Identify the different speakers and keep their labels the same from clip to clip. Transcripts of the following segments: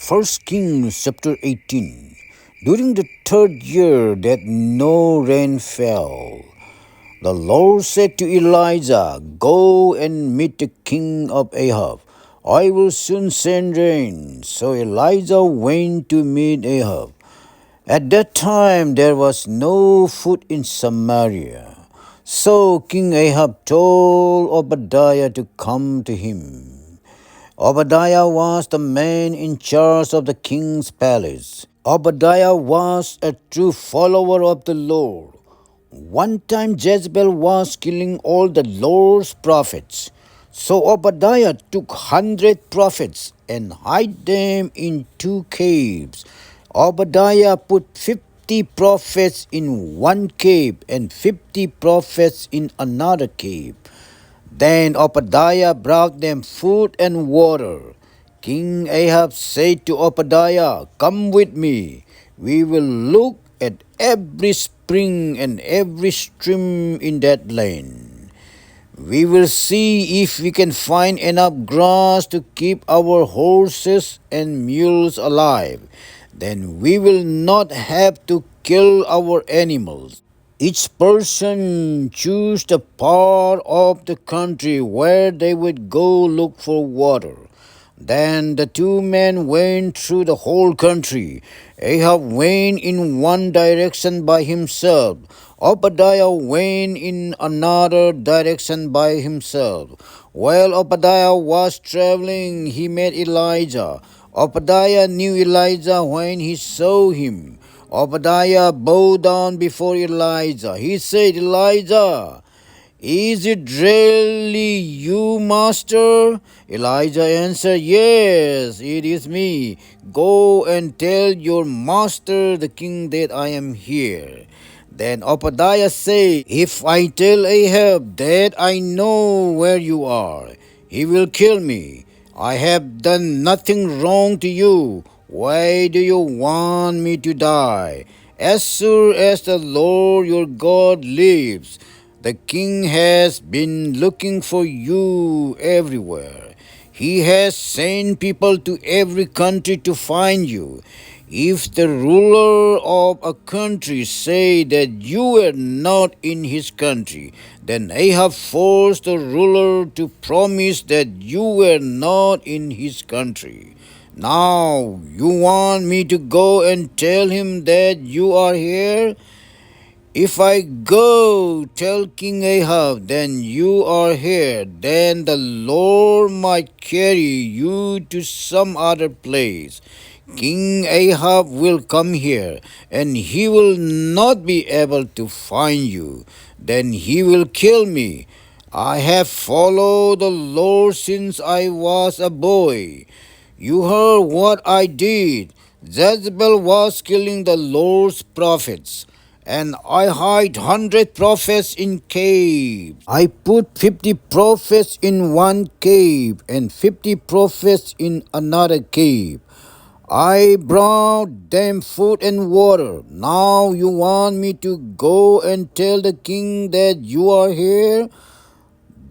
Speaker 1: First Kings chapter 18. During the third year that no rain fell, the Lord said to Elijah, "Go and meet the king of Ahab. I will soon send rain." So Elijah went to meet Ahab. At that time there was no food in Samaria. So King Ahab told Obadiah to come to him. Obadiah was the man in charge of the king's palace. Obadiah was a true follower of the Lord. One time Jezebel was killing all the Lord's prophets. So Obadiah took 100 prophets and hid them in 2 caves. Obadiah put 50 prophets in one cave and 50 prophets in another cave. Then Obadiah brought them food and water. King Ahab said to Obadiah, "Come with me. We will look at every spring and every stream in that land. We will see if we can find enough grass to keep our horses and mules alive. Then we will not have to kill our animals. Each person chose the part of the country where they would go look for water." Then the two men went through the whole country. Ahab went in one direction by himself. Obadiah went in another direction by himself. While Obadiah was traveling, he met Elijah. Obadiah knew Elijah when he saw him. Obadiah bowed down before Elijah. He said, "Elijah, is it really you, Master?" Elijah answered, "Yes, it is me. Go and tell your master, the king, that I am here." Then Obadiah said, "If I tell Ahab that I know where you are, he will kill me. I have done nothing wrong to you. Why do you want me to die? As sure as the Lord your God lives, the king has been looking for you everywhere. He has sent people to every country to find you. If the ruler of a country say that you were not in his country, then Ahab forced the ruler to promise that you were not in his country. Now you want me to go and tell him that you are here? If I go tell King Ahab, then you are here, then the Lord might carry you to some other place. King Ahab will come here, and he will not be able to find you. Then he will kill me. I have followed the Lord since I was a boy. You heard what I did. Jezebel was killing the Lord's prophets, and I hid 100 prophets in caves. I put 50 prophets in one cave and 50 prophets in another cave. I brought them food and water. Now you want me to go and tell the king that you are here?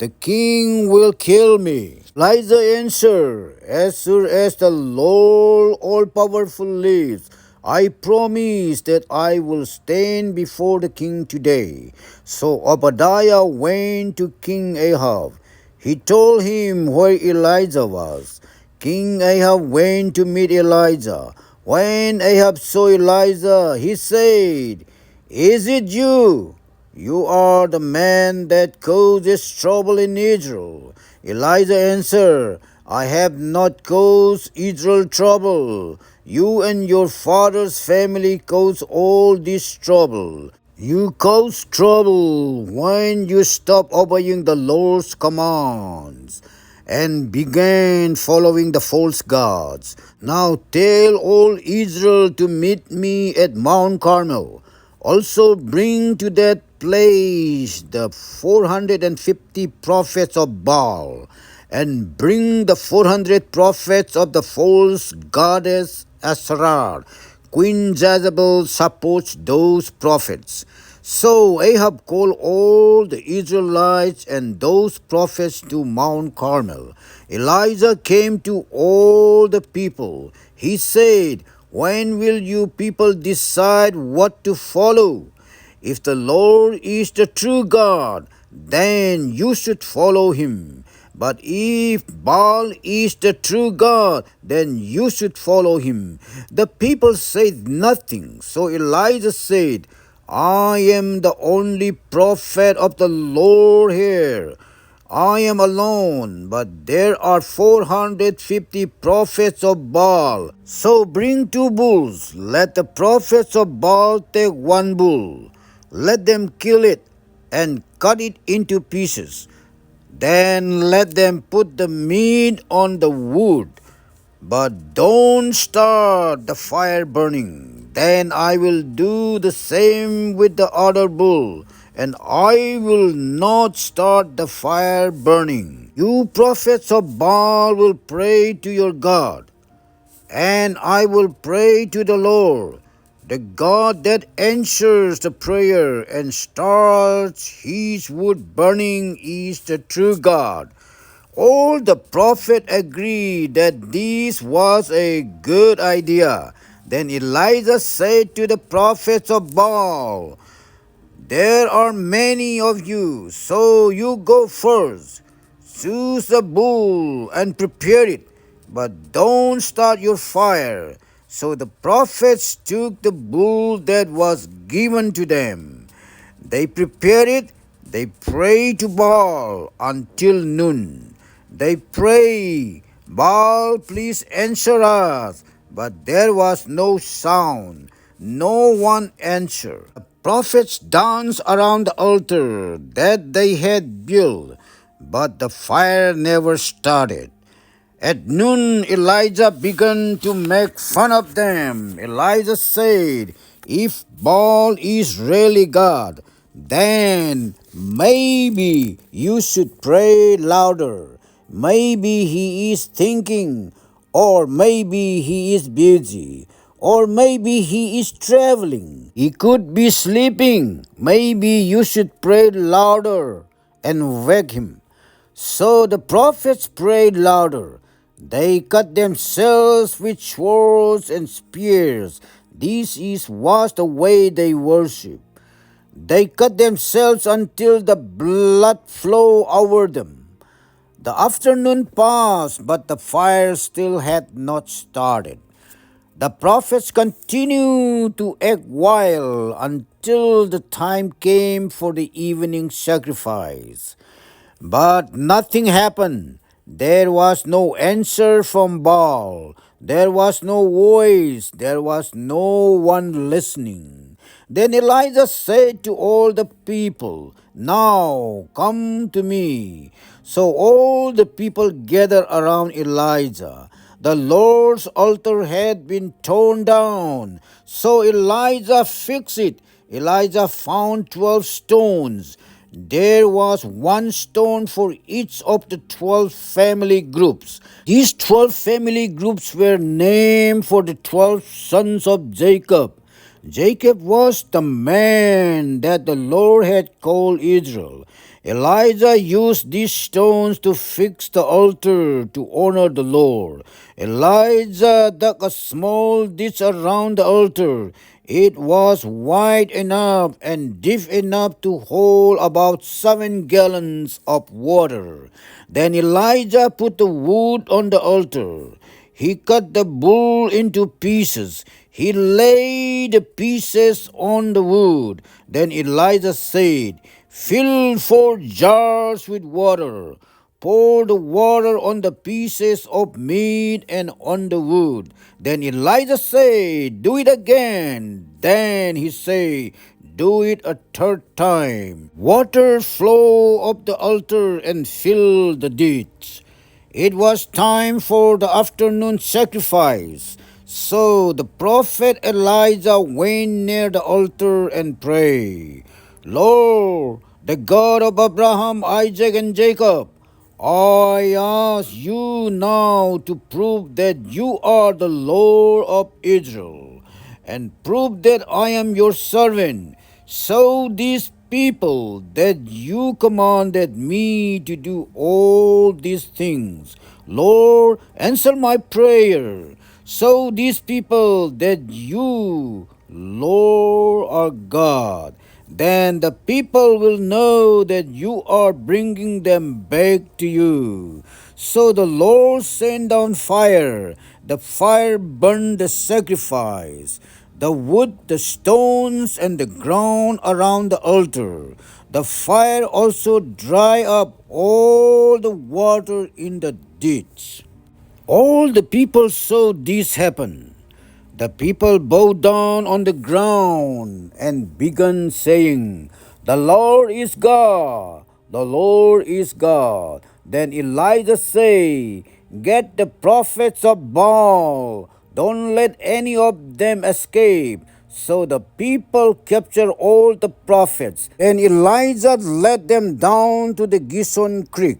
Speaker 1: The king will kill me." Elijah answered, "As sure as the Lord all-powerful lives, I promise that I will stand before the king today." So Obadiah went to King Ahab. He told him where Elijah was. King Ahab went to meet Elijah. When Ahab saw Elijah, he said, "Is it you? You are the man that causes trouble in Israel." Elijah answered, "I have not caused Israel trouble. You and your father's family caused all this trouble. You caused trouble when you stopped obeying the Lord's commands and began following the false gods. Now tell all Israel to meet me at Mount Carmel. Also bring to that place the 450 prophets of Baal, and bring the 400 prophets of the false goddess Asherah. Queen Jezebel supports those prophets. So Ahab called all the Israelites and those prophets to Mount Carmel. Elijah came to all the people. He said, "When will you people decide what to follow? If the Lord is the true God, then you should follow him. But if Baal is the true God, then you should follow him." The people said nothing. So Elijah said, "I am the only prophet of the Lord here. I am alone, but there are 450 prophets of Baal. So bring 2 bulls. Let the prophets of Baal take 1 bull. Let them kill it and cut it into pieces. Then let them put the meat on the wood, but don't start the fire burning. Then I will do the same with the other bull, and I will not start the fire burning. You prophets of Baal will pray to your God, and I will pray to the Lord. The God that answers the prayer and starts his wood burning is the true God. All the prophets agreed that this was a good idea. Then Elijah said to the prophets of Baal, "There are many of you, so you go first. Choose a bull and prepare it, but don't start your fire." So the prophets took the bull that was given to them. They prepared it. They prayed to Baal until noon. They pray, "Baal, please answer us." But there was no sound. No one answered. The prophets danced around the altar that they had built, but the fire never started. At noon, Elijah began to make fun of them. Elijah said, "If Baal is really God, then maybe you should pray louder. Maybe he is thinking, or maybe he is busy, or maybe he is traveling. He could be sleeping. Maybe you should pray louder and wake him." So the prophets prayed louder. They cut themselves with swords and spears. Was the way they worship. They cut themselves until the blood flowed over them. The afternoon passed, but the fire still had not started. The prophets continued to act wild until the time came for the evening sacrifice. But nothing happened. There was no answer from Baal. There was no voice. There was no one listening. Then Elijah said to all the people, "Now come to me." So all the people gathered around Elijah. The Lord's altar had been torn down, so Elijah fixed it. Elijah found 12 stones. There was 1 stone for each of the 12 family groups. These 12 family groups were named for the 12 sons of Jacob. Jacob was the man that the Lord had called Israel. Elijah used these stones to fix the altar to honor the Lord. Elijah dug a small ditch around the altar. It was wide enough and deep enough to hold about 7 gallons of water. Then Elijah put the wood on the altar. He cut the bull into pieces. He laid the pieces on the wood. Then Elijah said, "Fill 4 jars with water. Pour the water on the pieces of meat and on the wood." Then Elijah said, "Do it again." Then he said, "Do it a third time." Water flowed up the altar and filled the ditch. It was time for the afternoon sacrifice. So the prophet Elijah went near the altar and prayed, "Lord, the God of Abraham, Isaac, and Jacob, I ask you now to prove that you are the Lord of Israel, and prove that I am your servant. So these people that you commanded me to do all these things, Lord, answer my prayer. So these people that you, Lord, are God, then the people will know that you are bringing them back to you. So the Lord sent down fire. The fire burned the sacrifice, the wood, the stones, and the ground around the altar. The fire also dried up all the water in the ditch. All the people saw this happen. The people bowed down on the ground and began saying, "The Lord is God, the Lord is God." Then Elijah said, "Get the prophets of Baal, don't let any of them escape." So the people captured all the prophets, and Elijah led them down to the Gishon Creek.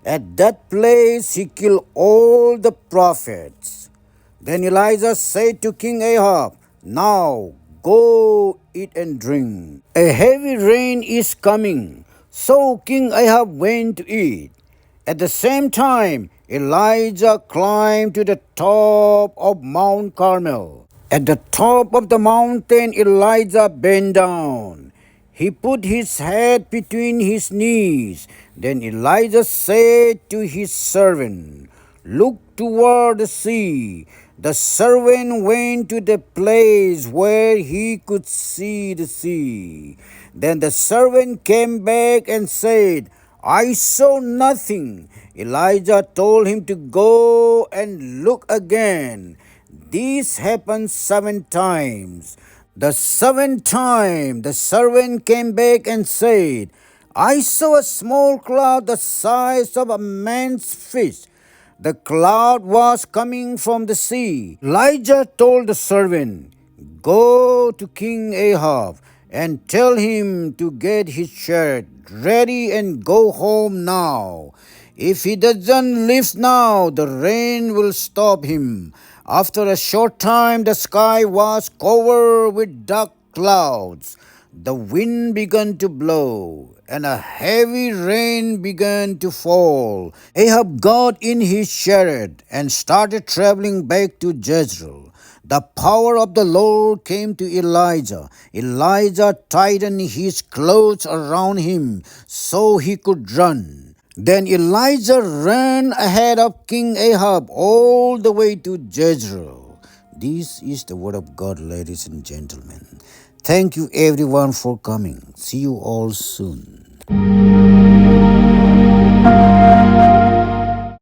Speaker 1: At that place he killed all the prophets. Then Elijah said to King Ahab, "Now go eat and drink. A heavy rain is coming." So King Ahab went to eat. At the same time, Elijah climbed to the top of Mount Carmel. At the top of the mountain, Elijah bent down. He put his head between his knees. Then Elijah said to his servant, "Look toward the sea." The servant went to the place where he could see the sea. Then the servant came back and said, "I saw nothing." Elijah told him to go and look again. This happened 7 times. The seventh time the servant came back and said, "I saw a small cloud the size of a man's fist." The cloud was coming from the sea. Elijah told the servant, "Go to King Ahab and tell him to get his chariot ready and go home now. If he doesn't leave now, the rain will stop him." After a short time, the sky was covered with dark clouds. The wind began to blow, and a heavy rain began to fall. Ahab got in his chariot and started traveling back to Jezreel. The power of the Lord came to Elijah. Elijah tightened his clothes around him so he could run. Then Elijah ran ahead of King Ahab all the way to Jezreel. This is the word of God, ladies and gentlemen. Thank you everyone for coming. See you all soon.